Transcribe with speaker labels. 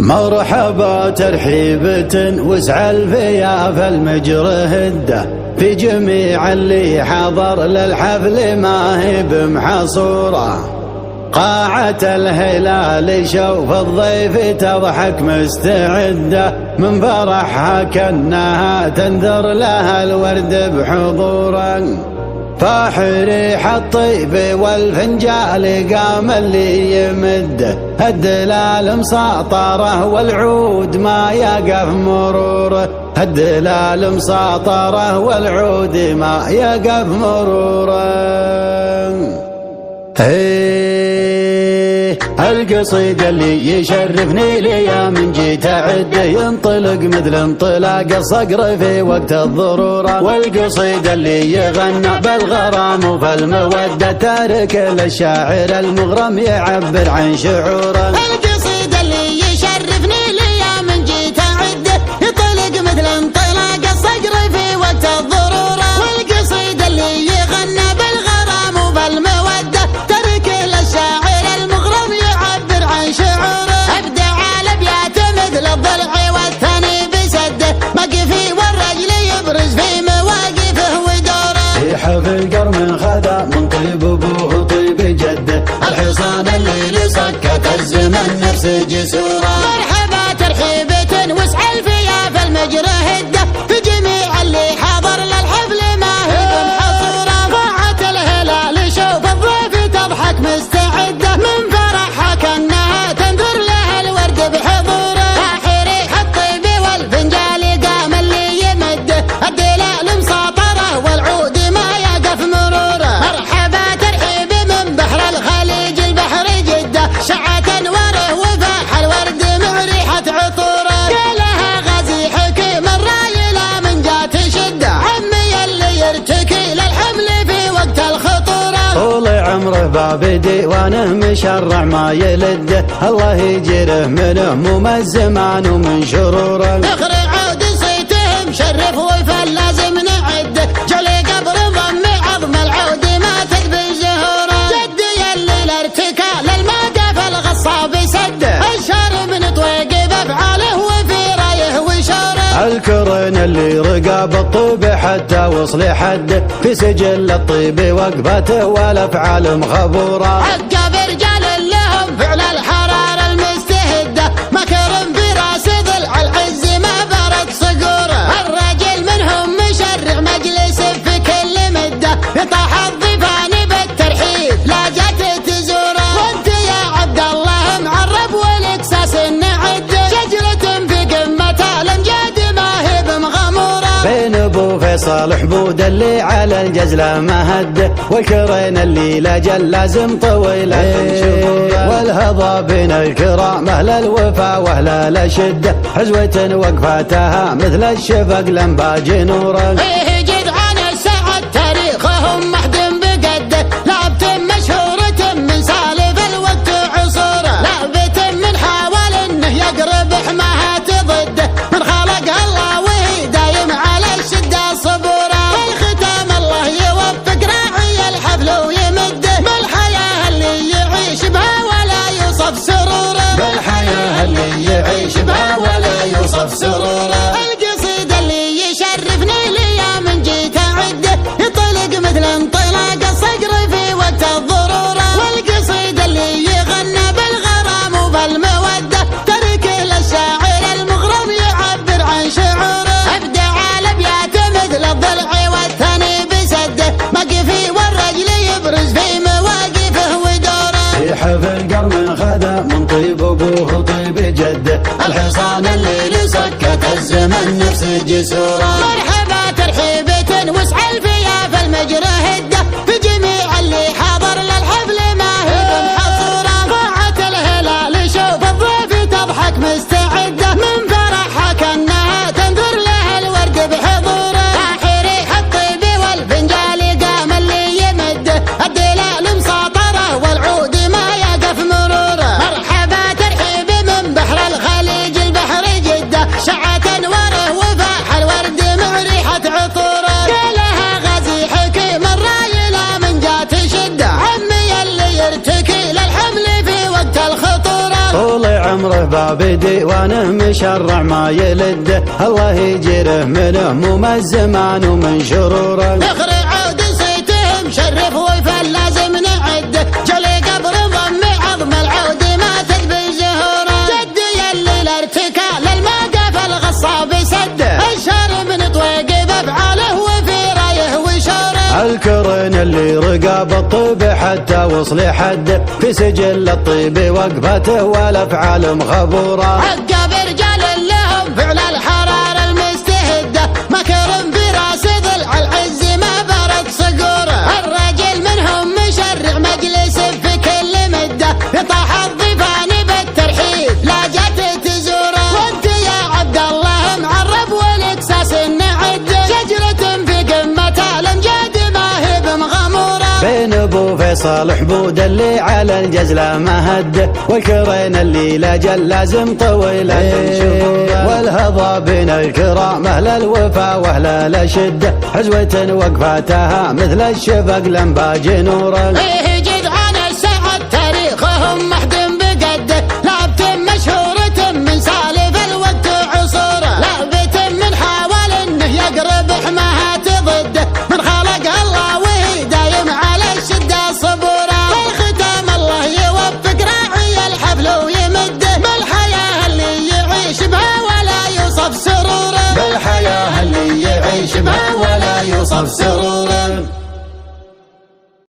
Speaker 1: مرحبا ترحيبة وسع الفيا المجرى هده في جميع اللي حضر للحفل ما هي بمحصورة. قاعة الهلال شوف الضيف تضحك مستعدة من فرحها كأنها تنذر لها الورد بحضورا. فاح ريح الطيب والفنجال قام اللي يمده الدلال مساطره والعود ما يقف مروره. الدلال مساطره والعود ما يقف مروره. القصيد اللي يشرفني ليا من جيت أعده ينطلق مثل انطلاق الصقر في وقت الضرورة. والقصيد اللي يغنى بالغرام وفي المودة تارك للشاعر المغرم يعبر عن شعوره.
Speaker 2: القصيد اللي يشرفني ليا من جيت أعده ينطلق مثل انطلاق الصقر في وقت الضرورة. والقصيد اللي يغنى بالغرام وفي المودة تارك للشاعر
Speaker 1: في القرن خذا من طيب ابوه طيب جده الحصان اللي سكت الزمن نفس جسوره.
Speaker 2: مرحبا ترحيبة وسع الفيا المجرى هده في جميع اللي حضر للحفل ما هي بمحصوره. قاعة الهلال شوف الضيف تضحك مستعده من فرحها كأنها تنذر لها الورد بحضوره. راح ريح الطيب والفنجال قام اللي يمده الدلال مساطره والعود شعة انواره وفاح الورد مع ريحة عطوره. قالها غازي حكيم الرايلة من جات شدة عمي اللي يرتكي للحمل في وقت الخطورة.
Speaker 1: طول عمره باب ديوانه مشرع ما يلده الله يجيره منه مو من الزمان ومن شروره.
Speaker 2: اخر عود صيته مشرف وفى لازم نعده جلي قبر ضم عظم العود ما تقبل زهوره. جدي اللي الارتكال الغصاب سده الشار من طويق بافعاله وفي رايه وشاره.
Speaker 1: الكرن اللي رقى بالطيب حتى وصل حده في سجل الطيب وقفته والافعال مخبوره.
Speaker 2: عقب رجال لهم فعل الحراره المستهده مكر في راس ضلع العز ما برد صقوره. الرجل منهم مشرع مجلس في كل مده يطاح الضيفان بالترحيب لا جت تزوره. وانت يا عبد الله معرب والاكساس النعد شجرة في قمة الامجاد ما هي بمغموره.
Speaker 1: بين ابو فيصل حبود اللي على الجزله مهده والكرين اللي لاجل لازم طويله والهضا بين الكرام اهل الوفا واهل الشده حزوة وقفاتها مثل الشفق لمباج نوره.
Speaker 2: ايه جدعان السعد تاريخهم محدم بقده لعبت مشهورة من سالف الوقت عصوره. لعبت من حاول انه يقرب حماها ضده من خلق الله وهي دايم على الشده صبوره. والختام الله يوفق راعي الحفل ويمده بالحياه اللي يعيش بها ولا يوصف سروره.
Speaker 1: بالحياه اللي يعيش بها ولا يوصف سروره.
Speaker 2: القصيد اللي يشرفني ليا من جيت اعده ينطلق مثل انطلاق الصقر في وقت الضروره. والقصيد اللي يغنى بالغرام وبالموده تركه للشاعر المغرم يعبر عن شعوره. ابدع الابيات مثل الضلع والثاني بسده مقفي والرجل يبرز في مواقفه ودوره.
Speaker 1: في حفل قرن خذا من طيب ابوه طيب جده الحصان اللي سكت الزمن نفس جسوره.
Speaker 2: مرحبا ترحيبة وسع الفيا المجرى هده في جميع اللي حضر للحفل ما هي بمحصوره. قاعة الهلال شوف الضيف تضحك مستعده من فرحها كأنها تنذر لها الورد بحضوره. راح ريح الطيب والفنجال قام اللي يمده الدلال مساطره والعود ما يقف مروره. مرحبا ترحيب من بحر الخليج البحر جده شعة انواره وفاح الورد مع ريحة
Speaker 1: عمره باب ديوانه مشرع ما يلده، الله يجيره منه مو من الزمان ومن شروره.
Speaker 2: فخر عود صيته مشرف وفل لازم نعده، جلي قبر ضم عظم العود ما تذبي زهوره. جدي يلي الارتكال الموقف الغصاب سده، الشر من طويق بافعاله وفي رايه وشوره.
Speaker 1: الكرن اللي رقاب الطيب حتى وصل حده، في سجل الطيب وقفته والافعال مخبوره.
Speaker 2: عقب رجال لهم فعل الحراره المستهده، مكر براس ضلع العز ما برد صقوره. الرجل منهم مشرع مجلس في كل مده، يطاح الضيفان بالترحيب لا جت تزوره. وانت يا عبد الله معرب والاكساس النعده، شجره في قمه الامجاد ما هي بمغموره.
Speaker 1: بين ابو فيصل حبود اللي على الجزله ما هده، والكرين اللي لاجل لازم طويله شبوره. والهضا بين الكرام اهل الوفا واهل الشده، حزوه وقفاتها مثل الشفق لمباج نوره.
Speaker 2: ايه جدعان السعد تاريخهم محدم بقده، لعبة مشهورة من سالف الوقت وعصوره. لعبة من حاول انه يقرب حماها ضده، من خلق الله وهي دايم على الشدة صبوره. بالختام الله يوفق راعي الحفل ويمده، بالحياة اللي يعيش بها ولا يوصف سروره.
Speaker 1: بالحياه اللي يعيش بها ولا يوصف سروره.